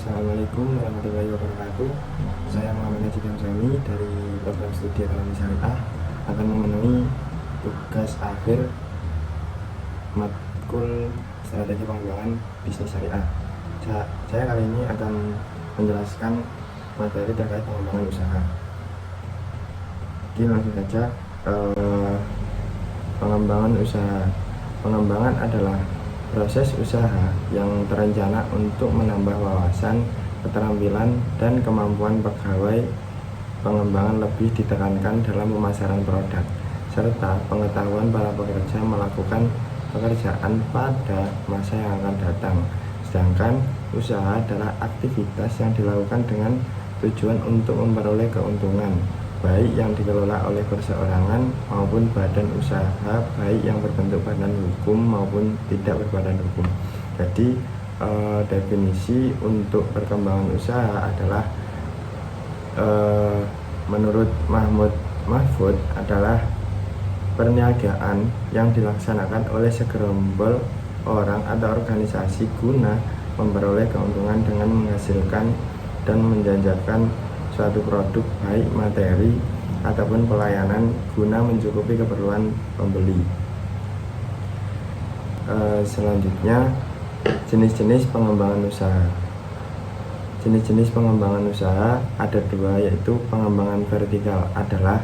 Assalamualaikum warahmatullahi wabarakatuh. Saya Muhammad Najib Hamzami dari program studi ekonomi syariah akan memenuhi tugas akhir matkul strategi pengembangan bisnis syariah. Saya kali ini akan menjelaskan materi terkait pengembangan usaha. Jadi langsung saja, pengembangan usaha. Pengembangan adalah proses usaha yang terencana untuk menambah wawasan, keterampilan, dan kemampuan pegawai. Pengembangan lebih ditekankan dalam pemasaran produk, serta pengetahuan para pekerja melakukan pekerjaan pada masa yang akan datang. Sedangkan usaha adalah aktivitas yang dilakukan dengan tujuan untuk memperoleh keuntungan, baik yang dikelola oleh perseorangan maupun badan usaha, baik yang berbentuk badan hukum maupun tidak berbadan hukum. Jadi definisi untuk perkembangan usaha adalah menurut Mahfud adalah perniagaan yang dilaksanakan oleh segerombol orang atau organisasi guna memperoleh keuntungan dengan menghasilkan dan menjajakan suatu produk baik materi ataupun pelayanan guna mencukupi keperluan pembeli. Selanjutnya, jenis-jenis pengembangan usaha. Jenis-jenis pengembangan usaha ada dua, yaitu pengembangan vertikal adalah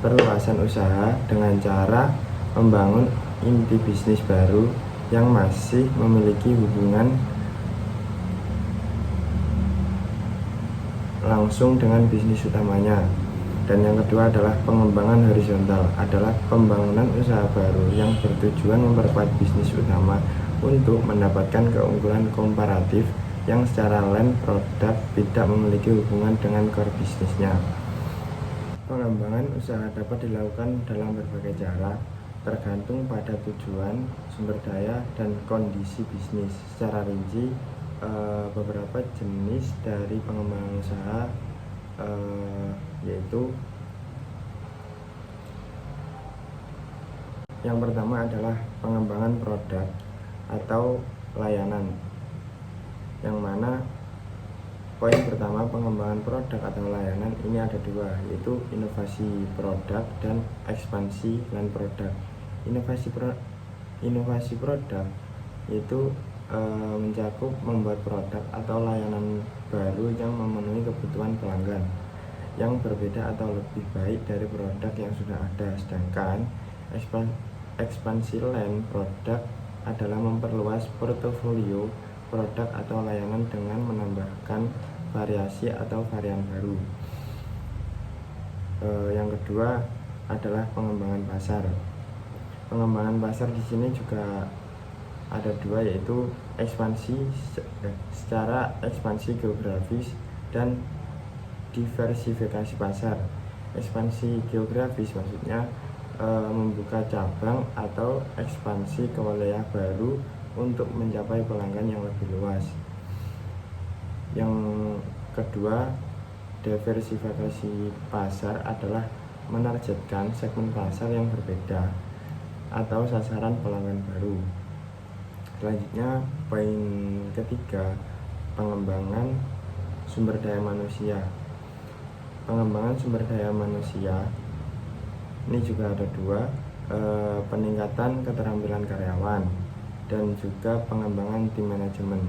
perluasan usaha dengan cara membangun inti bisnis baru yang masih memiliki hubungan langsung dengan bisnis utamanya. Dan yang kedua adalah pengembangan horizontal, adalah pembangunan usaha baru yang bertujuan memperkuat bisnis utama untuk mendapatkan keunggulan komparatif yang secara lain produk tidak memiliki hubungan dengan core bisnisnya. Pengembangan usaha dapat dilakukan dalam berbagai cara, tergantung pada tujuan, sumber daya, dan kondisi bisnis. Secara rinci, beberapa jenis dari pengembangan usaha yaitu yang pertama adalah pengembangan produk atau layanan, yang mana poin pertama pengembangan produk atau layanan ini ada dua, yaitu inovasi produk dan ekspansi lain produk. Inovasi produk yaitu mencakup membuat produk atau layanan baru yang memenuhi kebutuhan pelanggan yang berbeda atau lebih baik dari produk yang sudah ada. Sedangkan ekspansi lain produk adalah memperluas portofolio produk atau layanan dengan menambahkan variasi atau varian baru. Yang kedua adalah pengembangan pasar. Pengembangan pasar di sini juga ada dua, yaitu secara ekspansi geografis dan diversifikasi pasar. Ekspansi geografis maksudnya membuka cabang atau ekspansi ke wilayah baru untuk mencapai pelanggan yang lebih luas. Yang kedua, diversifikasi pasar adalah menargetkan segmen pasar yang berbeda atau sasaran pelanggan baru. Selanjutnya, poin ketiga, pengembangan sumber daya manusia. Pengembangan sumber daya manusia ini juga ada dua, peningkatan keterampilan karyawan dan juga pengembangan tim manajemen.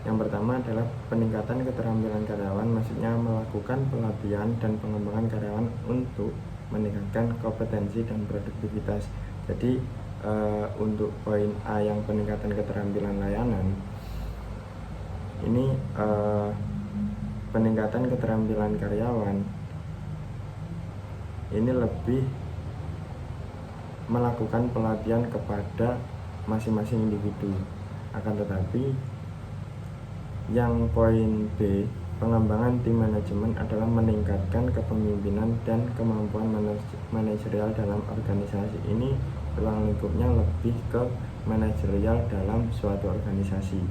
Yang pertama adalah peningkatan keterampilan karyawan, maksudnya melakukan pelatihan dan pengembangan karyawan untuk meningkatkan kompetensi dan produktivitas. Jadi untuk poin A yang peningkatan keterampilan layanan ini, peningkatan keterampilan karyawan ini lebih melakukan pelatihan kepada masing-masing individu. Akan tetapi yang poin B, pengembangan tim manajemen adalah meningkatkan kepemimpinan dan kemampuan manajerial dalam organisasi. Ini ruang lingkupnya lebih ke manajerial dalam suatu organisasi.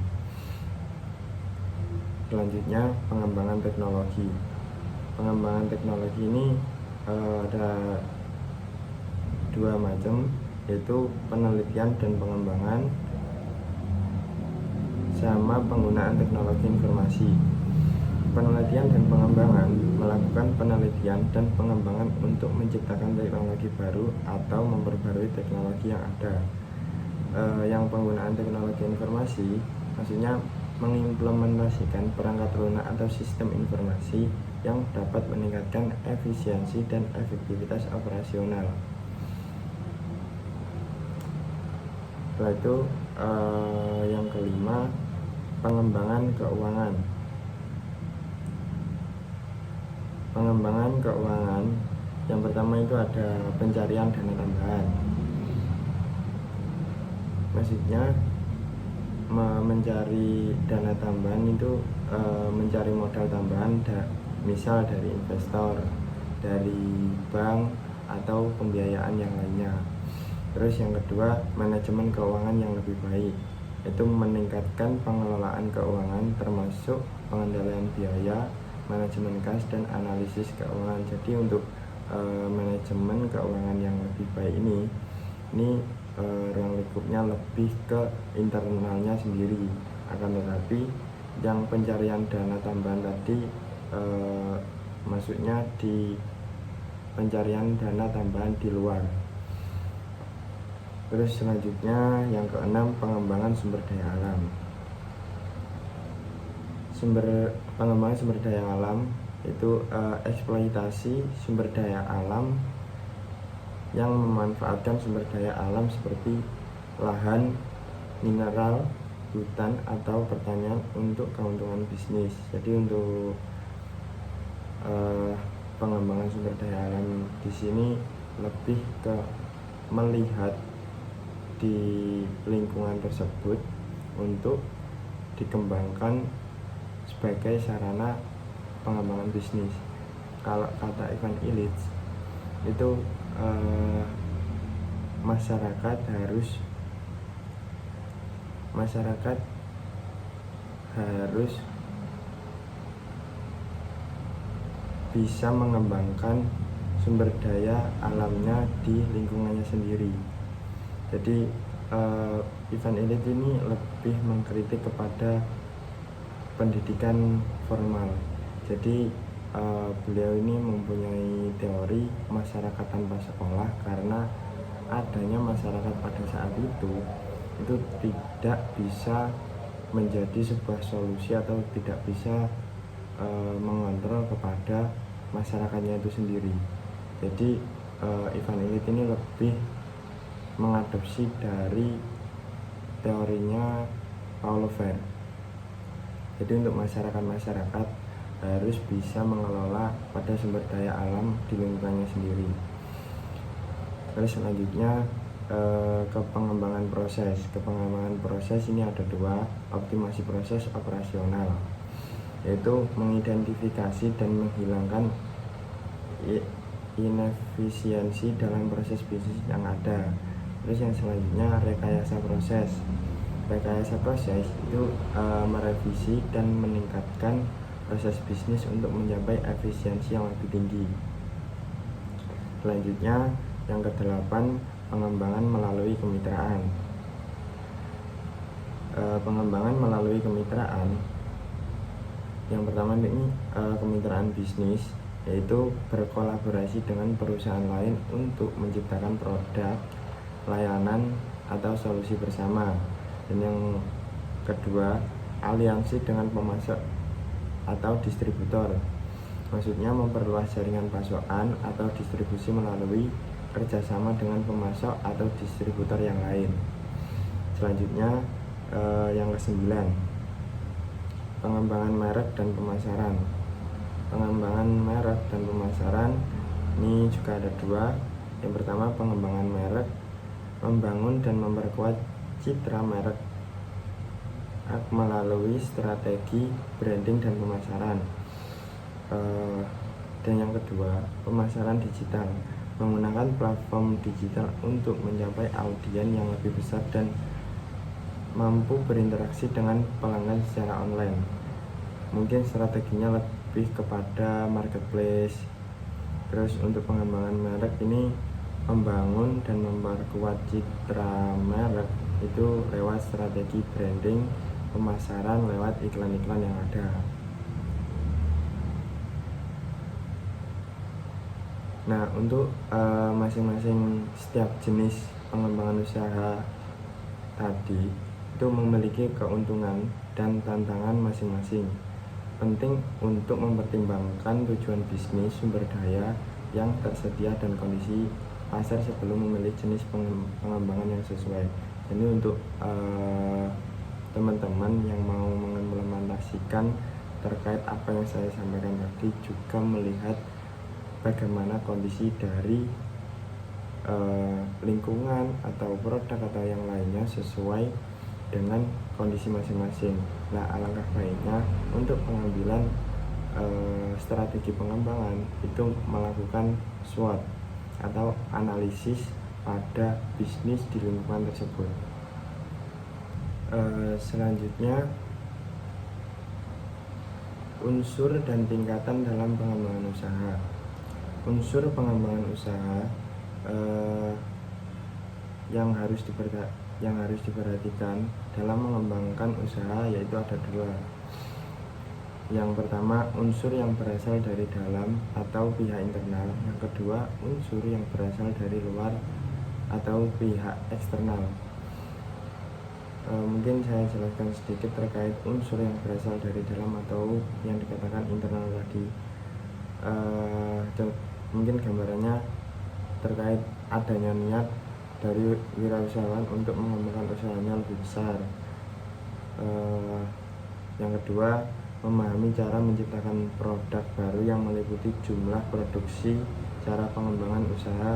Selanjutnya, pengembangan teknologi. Pengembangan teknologi ini ada dua macam, yaitu penelitian dan pengembangan sama penggunaan teknologi informasi. pencarian dan pengembangan melakukan penelitian dan pengembangan untuk menciptakan teknologi baru atau memperbarui teknologi yang ada. Yang penggunaan teknologi informasi maksudnya mengimplementasikan perangkat lunak atau sistem informasi yang dapat meningkatkan efisiensi dan efektivitas operasional. Setelah itu yang kelima, pengembangan keuangan. Pengembangan keuangan yang pertama itu ada pencarian dana tambahan. Maksudnya mencari dana tambahan itu mencari modal tambahan misal dari investor, dari bank atau pembiayaan yang lainnya. Terus yang kedua, manajemen keuangan yang lebih baik, yaitu meningkatkan pengelolaan keuangan termasuk pengendalian biaya, manajemen kas, dan analisis keuangan. Jadi untuk manajemen keuangan yang lebih baik ini ruang lingkupnya lebih ke internalnya sendiri. Akan tetapi yang pencarian dana tambahan tadi maksudnya di pencarian dana tambahan di luar. Terus selanjutnya yang keenam, pengembangan sumber daya alam. Pengembangan sumber daya alam itu eksploitasi sumber daya alam yang memanfaatkan sumber daya alam seperti lahan, mineral, hutan, atau pertanian untuk keuntungan bisnis. Jadi untuk pengembangan sumber daya alam di sini lebih ke melihat di lingkungan tersebut untuk dikembangkan sebagai sarana pengembangan bisnis. Kalau kata Ivan Illich itu masyarakat harus bisa mengembangkan sumber daya alamnya di lingkungannya sendiri. Jadi Ivan Illich ini lebih mengkritik kepada pendidikan formal. Jadi beliau ini mempunyai teori masyarakat tanpa sekolah karena adanya masyarakat pada saat itu tidak bisa menjadi sebuah solusi atau tidak bisa mengontrol kepada masyarakatnya itu sendiri. Jadi Ivan Illich ini lebih mengadopsi dari teorinya Paulo Freire. Jadi untuk masyarakat harus bisa mengelola pada sumber daya alam di lingkungannya sendiri. Terus selanjutnya ke pengembangan proses. Pengembangan proses ini ada dua, optimasi proses operasional, yaitu mengidentifikasi dan menghilangkan inefisiensi dalam proses bisnis yang ada. Terus yang selanjutnya rekayasa proses. Rekayasa proses itu merevisi dan meningkatkan proses bisnis untuk mencapai efisiensi yang lebih tinggi. Selanjutnya yang kedelapan, pengembangan melalui kemitraan. Pengembangan melalui kemitraan yang pertama ini kemitraan bisnis, yaitu berkolaborasi dengan perusahaan lain untuk menciptakan produk, layanan, atau solusi bersama. Dan yang kedua, aliansi dengan pemasok atau distributor, maksudnya memperluas jaringan pasokan atau distribusi melalui kerjasama dengan pemasok atau distributor yang lain. Selanjutnya yang kesembilan, pengembangan merek dan pemasaran. Pengembangan merek dan pemasaran ini juga ada dua. Yang pertama, pengembangan merek, membangun dan memperkuat citra merek melalui strategi branding dan pemasaran. Dan yang kedua, pemasaran digital, menggunakan platform digital untuk mencapai audiens yang lebih besar dan mampu berinteraksi dengan pelanggan secara online. Mungkin strateginya lebih kepada marketplace. Terus untuk pengembangan merek ini membangun dan memperkuat citra merek itu lewat strategi branding, pemasaran lewat iklan-iklan yang ada. Nah, untuk masing-masing setiap jenis pengembangan usaha tadi itu memiliki keuntungan dan tantangan masing-masing. Penting untuk mempertimbangkan tujuan bisnis, sumber daya yang tersedia, dan kondisi pasar sebelum memilih jenis pengembangan yang sesuai. Jadi untuk teman-teman yang mau mengimplementasikan terkait apa yang saya sampaikan tadi, juga melihat bagaimana kondisi dari lingkungan atau produk atau yang lainnya sesuai dengan kondisi masing-masing. Nah, alangkah baiknya untuk pengambilan strategi pengembangan itu melakukan SWOT atau analisis pada bisnis di lingkungan tersebut. Selanjutnya, unsur dan tingkatan dalam pengembangan usaha. Unsur pengembangan usaha yang harus diperhatikan dalam mengembangkan usaha yaitu ada dua. Yang pertama, unsur yang berasal dari dalam atau pihak internal. Yang kedua, unsur yang berasal dari luar atau pihak eksternal. Mungkin saya jelaskan sedikit terkait unsur yang berasal dari dalam atau yang dikatakan internal tadi. Mungkin gambarannya terkait adanya niat dari wirausahawan untuk mengembangkan usahanya lebih besar. Yang kedua, memahami cara menciptakan produk baru yang meliputi jumlah produksi, cara pengembangan usaha,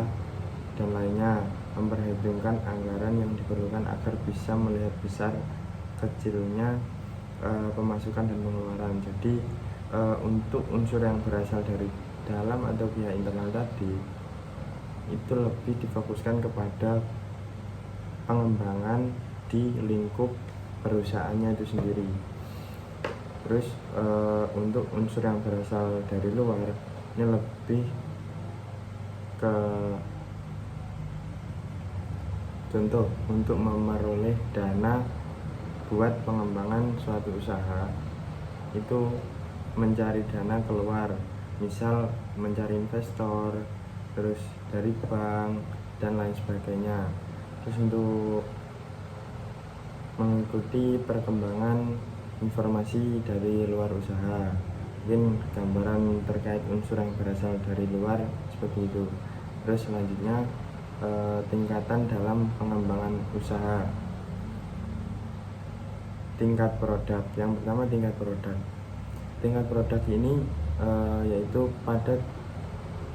dan lainnya. Memperhitungkan anggaran yang diperlukan agar bisa melihat besar kecilnya pemasukan dan pengeluaran. Jadi untuk unsur yang berasal dari dalam atau pihak internal tadi itu lebih difokuskan kepada pengembangan di lingkup perusahaannya itu sendiri. Terus untuk unsur yang berasal dari luar ini lebih ke contoh untuk memperoleh dana buat pengembangan suatu usaha, itu mencari dana keluar, misal mencari investor, terus dari bank dan lain sebagainya. Terus untuk mengikuti perkembangan informasi dari luar usaha, mungkin gambaran terkait unsur yang berasal dari luar seperti itu. Terus selanjutnya tingkatan dalam pengembangan usaha. Tingkat produk. Yang pertama, tingkat produk. Tingkat produk ini yaitu pada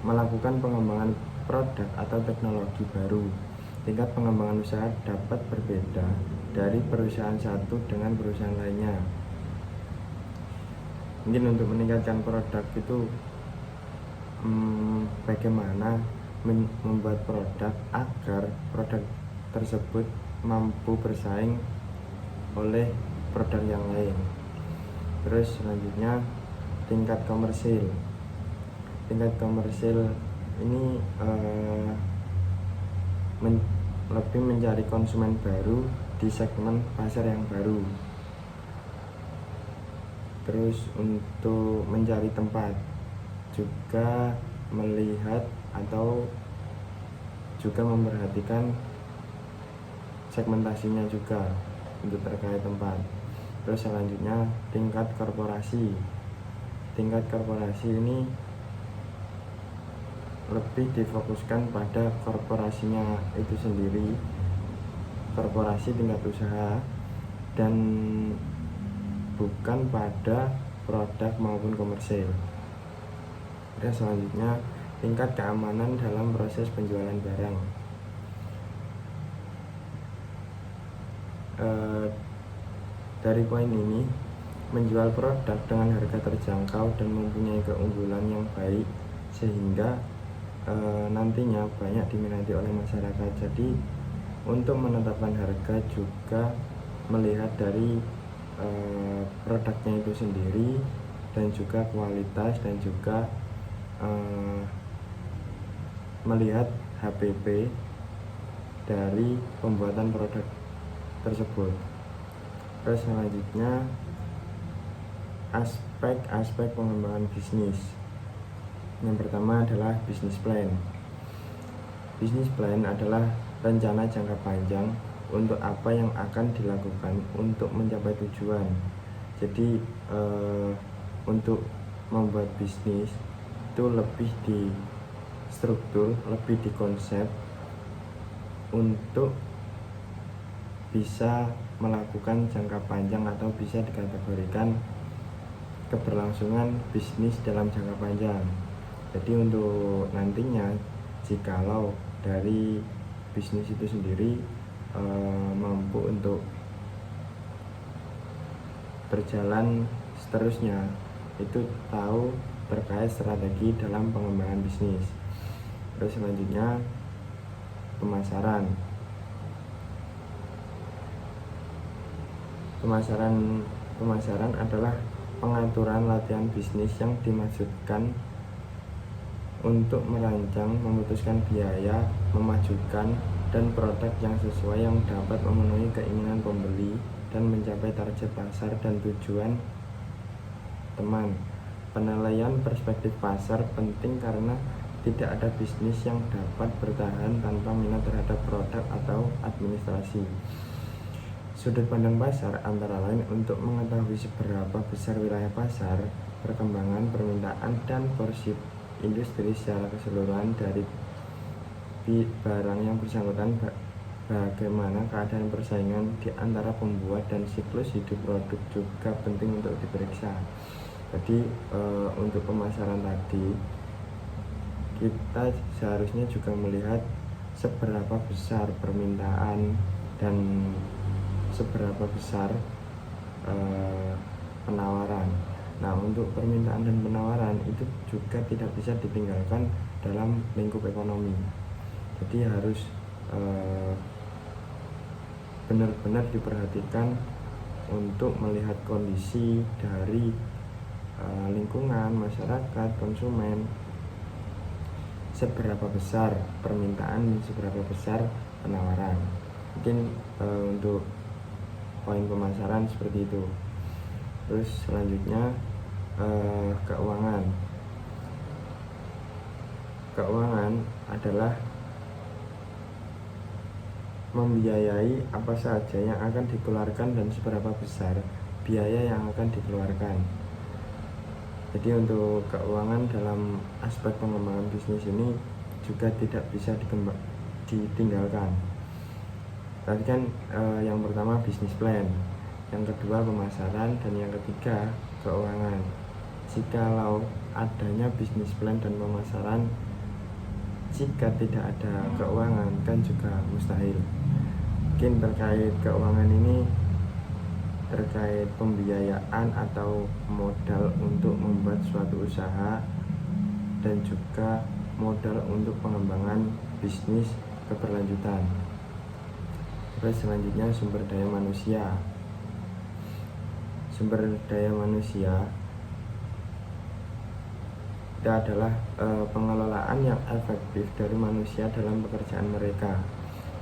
melakukan pengembangan produk atau teknologi baru. Tingkat pengembangan usaha dapat berbeda dari perusahaan satu dengan perusahaan lainnya. Mungkin untuk meningkatkan produk itu bagaimana membuat produk agar produk tersebut mampu bersaing oleh produk yang lain. Terus selanjutnya, tingkat komersil. Tingkat komersil ini lebih mencari konsumen baru di segmen pasar yang baru. Terus untuk mencari tempat, juga melihat atau juga memperhatikan segmentasinya juga untuk terkait tempat. Terus selanjutnya, tingkat korporasi. Tingkat korporasi ini lebih difokuskan pada korporasinya itu sendiri, korporasi tingkat usaha, dan bukan pada produk maupun komersil. Dan selanjutnya, tingkat keamanan dalam proses penjualan barang. Dari poin ini, menjual produk dengan harga terjangkau dan mempunyai keunggulan yang baik sehingga nantinya banyak diminati oleh masyarakat. Jadi untuk menetapkan harga juga melihat dari produknya itu sendiri, dan juga kualitas, dan juga melihat HPP dari pembuatan produk tersebut. Terus selanjutnya, aspek-aspek pengembangan bisnis. Yang pertama adalah business plan. Business plan adalah rencana jangka panjang untuk apa yang akan dilakukan untuk mencapai tujuan. Jadi untuk membuat bisnis itu lebih di struktur, lebih di konsep untuk bisa melakukan jangka panjang atau bisa dikategorikan keberlangsungan bisnis dalam jangka panjang. Jadi untuk nantinya jikalau dari bisnis itu sendiri mampu untuk berjalan seterusnya, itu tahu terkait strategi dalam pengembangan bisnis. Terus selanjutnya pemasaran. Pemasaran adalah pengaturan latihan bisnis yang dimaksudkan untuk merancang, memutuskan biaya, memajukan dan produk yang sesuai yang dapat memenuhi keinginan pembeli dan mencapai target pasar dan tujuan teman. Penilaian perspektif pasar penting karena tidak ada bisnis yang dapat bertahan tanpa minat terhadap produk atau administrasi. Sudut pandang pasar antara lain untuk mengetahui seberapa besar wilayah pasar, perkembangan permintaan dan porsi industri secara keseluruhan dari barang yang bersangkutan, bagaimana keadaan persaingan di antara pembuat dan siklus hidup produk juga penting untuk diperiksa. Jadi untuk pemasaran tadi kita seharusnya juga melihat seberapa besar permintaan dan seberapa besar penawaran. Nah, untuk permintaan dan penawaran itu juga tidak bisa ditinggalkan dalam lingkup ekonomi. Jadi harus benar-benar diperhatikan untuk melihat kondisi dari lingkungan, masyarakat, konsumen, seberapa besar permintaan dan seberapa besar penawaran. Mungkin untuk poin pemasaran seperti itu. Terus selanjutnya keuangan. Keuangan adalah membiayai apa saja yang akan dikeluarkan dan seberapa besar biaya yang akan dikeluarkan. Jadi untuk keuangan dalam aspek pengembangan bisnis ini juga tidak bisa ditinggalkan. Tadi kan yang pertama bisnis plan, yang kedua pemasaran, dan yang ketiga keuangan. Jikalau adanya bisnis plan dan pemasaran, jika tidak ada keuangan kan juga mustahil. Mungkin terkait keuangan ini terkait pembiayaan atau modal untuk membuat suatu usaha dan juga modal untuk pengembangan bisnis keberlanjutan. Terus selanjutnya sumber daya manusia. Sumber daya manusia itu adalah pengelolaan yang efektif dari manusia dalam pekerjaan mereka,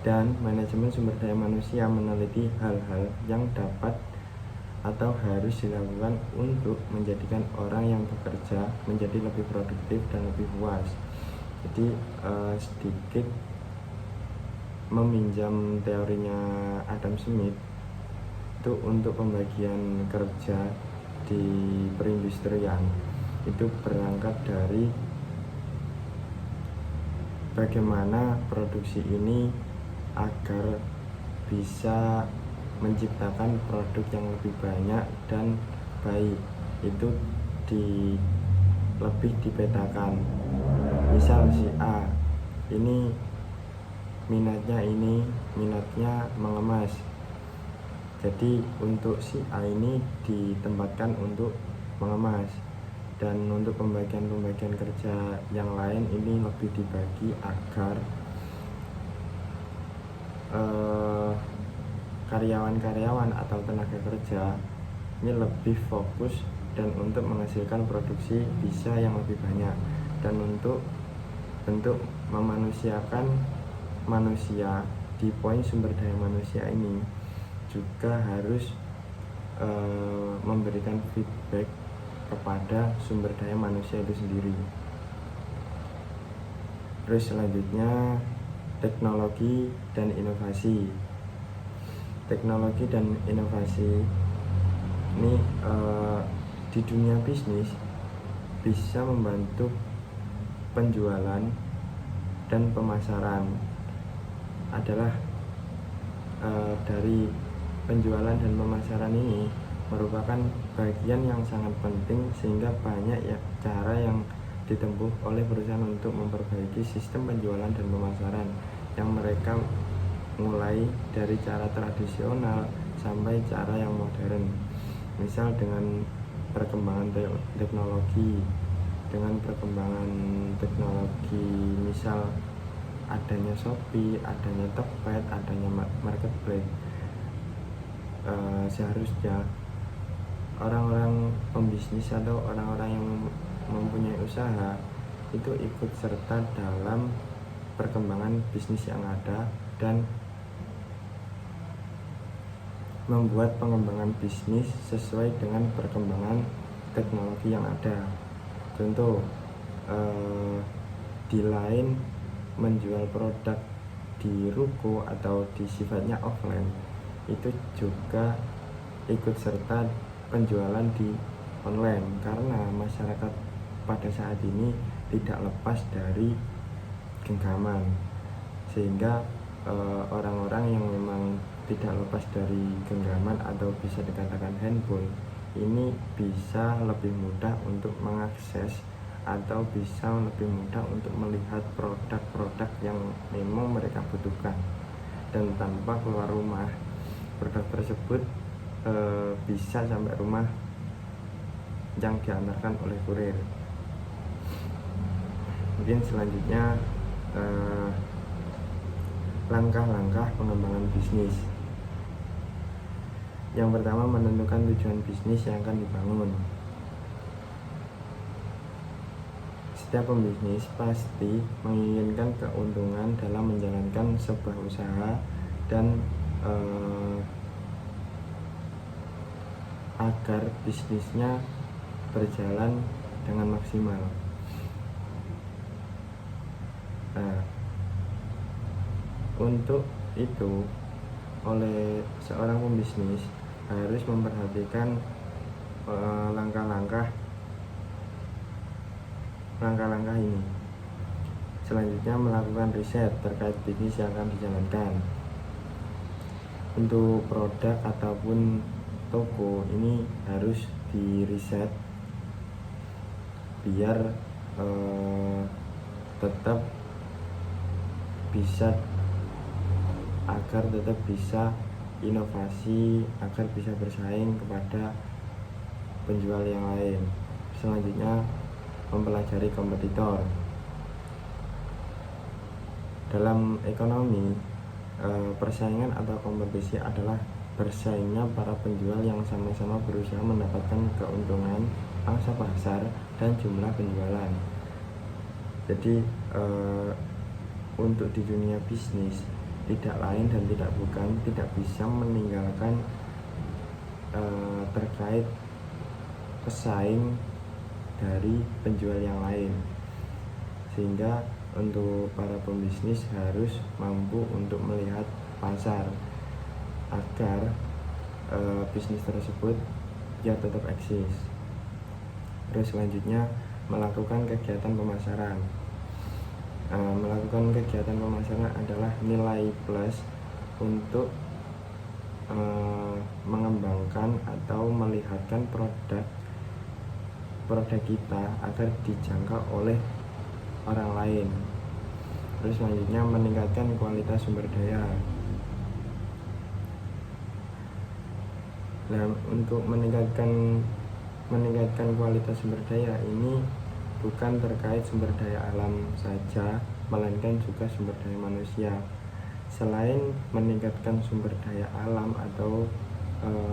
dan manajemen sumber daya manusia meneliti hal-hal yang dapat atau harus dilakukan untuk menjadikan orang yang bekerja menjadi lebih produktif dan lebih puas. Jadi sedikit meminjam teorinya Adam Smith itu untuk pembagian kerja di perindustrian, itu berangkat dari bagaimana produksi ini agar bisa menciptakan produk yang lebih banyak dan baik, itu lebih dipetakan. Misal si A ini minatnya mengemas, jadi untuk si A ini ditempatkan untuk mengemas, dan untuk pembagian kerja yang lain ini lebih dibagi agar karyawan-karyawan atau tenaga kerja ini lebih fokus dan untuk menghasilkan produksi bisa yang lebih banyak, dan untuk bentuk memanusiakan manusia di poin sumber daya manusia ini juga harus memberikan feedback kepada sumber daya manusia itu sendiri. Terus selanjutnya teknologi dan inovasi. Teknologi dan inovasi ini di dunia bisnis bisa membantu penjualan dan pemasaran. Adalah dari penjualan dan pemasaran ini merupakan bagian yang sangat penting, sehingga banyak ya cara yang ditempuh oleh perusahaan untuk memperbaiki sistem penjualan dan pemasaran, yang mereka mulai dari cara tradisional sampai cara yang modern. Misal dengan perkembangan teknologi, misal adanya Shopee, adanya Tokped, adanya Marketplace, seharusnya orang-orang pembisnis atau orang-orang yang mempunyai usaha itu ikut serta dalam perkembangan bisnis yang ada dan membuat pengembangan bisnis sesuai dengan perkembangan teknologi yang ada. Contoh, di lain menjual produk di ruko atau di sifatnya offline, itu juga ikut serta penjualan di online, karena masyarakat pada saat ini tidak lepas dari genggaman, sehingga orang-orang yang memang tidak lepas dari genggaman atau bisa dikatakan handphone ini bisa lebih mudah untuk mengakses atau bisa lebih mudah untuk melihat produk-produk yang memang mereka butuhkan, dan tanpa keluar rumah produk tersebut bisa sampai rumah yang diantarkan oleh kurir. Mungkin selanjutnya langkah-langkah pengembangan bisnis. Yang pertama, menentukan tujuan bisnis yang akan dibangun. Setiap pembisnis pasti menginginkan keuntungan dalam menjalankan sebuah usaha dan agar bisnisnya berjalan dengan maksimal. Nah, untuk itu oleh seorang pembisnis harus memperhatikan langkah-langkah ini. Selanjutnya, melakukan riset terkait bisnis yang akan dijalankan. Untuk produk ataupun toko ini harus diriset biar tetap bisa inovasi, agar bisa bersaing kepada penjual yang lain. Selanjutnya, mempelajari kompetitor. Dalam ekonomi, persaingan atau kompetisi adalah bersaingnya para penjual yang sama-sama berusaha mendapatkan keuntungan, pangsa pasar, dan jumlah penjualan. Jadi untuk di dunia bisnis tidak lain dan tidak bukan, tidak bisa meninggalkan terkait pesaing dari penjual yang lain, sehingga untuk para pembisnis harus mampu untuk melihat pasar agar bisnis tersebut ya tetap eksis. Terus selanjutnya, melakukan kegiatan pemasaran. Melakukan kegiatan pemasaran adalah nilai plus untuk mengembangkan atau melihatkan produk kita agar dijangkau oleh orang lain. Terus selanjutnya, meningkatkan kualitas sumber daya. Nah, untuk meningkatkan kualitas sumber daya ini bukan terkait sumber daya alam saja, melainkan juga sumber daya manusia. Selain meningkatkan sumber daya alam atau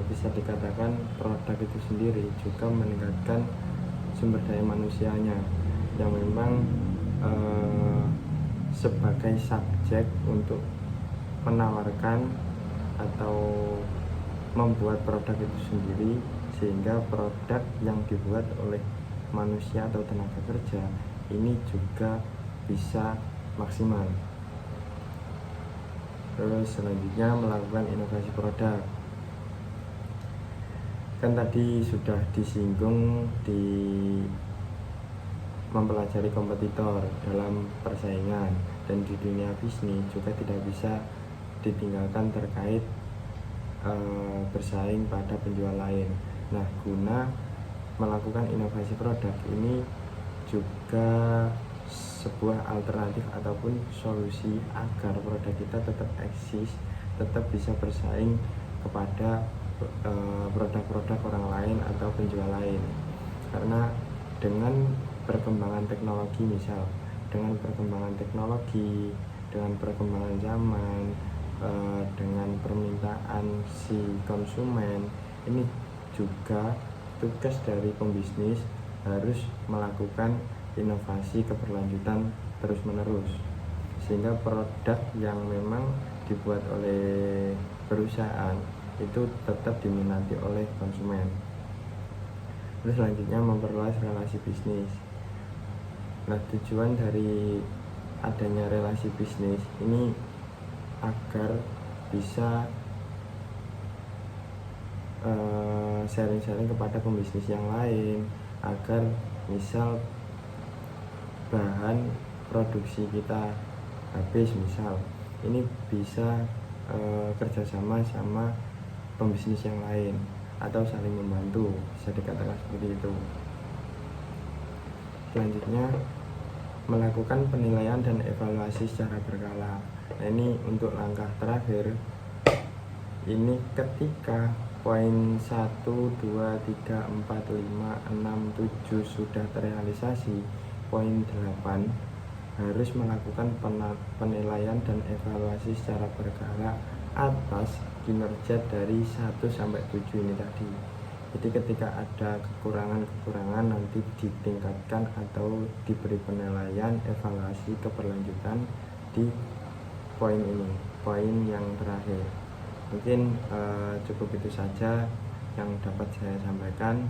bisa dikatakan produk itu sendiri, juga meningkatkan sumber daya manusianya yang memang sebagai subjek untuk menawarkan atau membuat produk itu sendiri, sehingga produk yang dibuat oleh manusia atau tenaga kerja ini juga bisa maksimal. Terus selanjutnya melakukan inovasi produk. Kan tadi sudah disinggung di mempelajari kompetitor dalam persaingan, dan di dunia bisnis juga tidak bisa ditinggalkan terkait bersaing pada penjual lain. Nah, guna melakukan inovasi produk ini juga sebuah alternatif ataupun solusi agar produk kita tetap eksis, tetap bisa bersaing kepada produk-produk orang lain atau penjual lain. Karena dengan perkembangan teknologi, misal dengan perkembangan teknologi, dengan perkembangan zaman, dengan permintaan si konsumen, ini juga tugas dari pembisnis harus melakukan inovasi keberlanjutan terus-menerus, sehingga produk yang memang dibuat oleh perusahaan itu tetap diminati oleh konsumen. Terus selanjutnya memperluas relasi bisnis. Nah, tujuan dari adanya relasi bisnis ini agar bisa sharing-sharing kepada pembisnis yang lain, agar misal bahan produksi kita habis, misal ini bisa kerjasama sama pembisnis yang lain atau saling membantu, bisa dikatakan seperti itu. Selanjutnya melakukan penilaian dan evaluasi secara berkala. Nah, ini untuk langkah terakhir. Ini ketika poin 1, 2, 3, 4, 5, 6, 7 sudah terrealisasi, poin 8 harus melakukan penilaian dan evaluasi secara berkala atas kinerja dari 1 sampai 7 ini tadi. Jadi ketika ada kekurangan-kekurangan nanti ditingkatkan atau diberi penilaian evaluasi keberlanjutan di poin ini, poin yang terakhir. Mungkin cukup itu saja yang dapat saya sampaikan.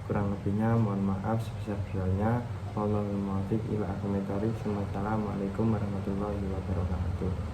Kurang lebihnya mohon maaf sebesar-besarnya. Wassalamualaikum warahmatullahi wabarakatuh.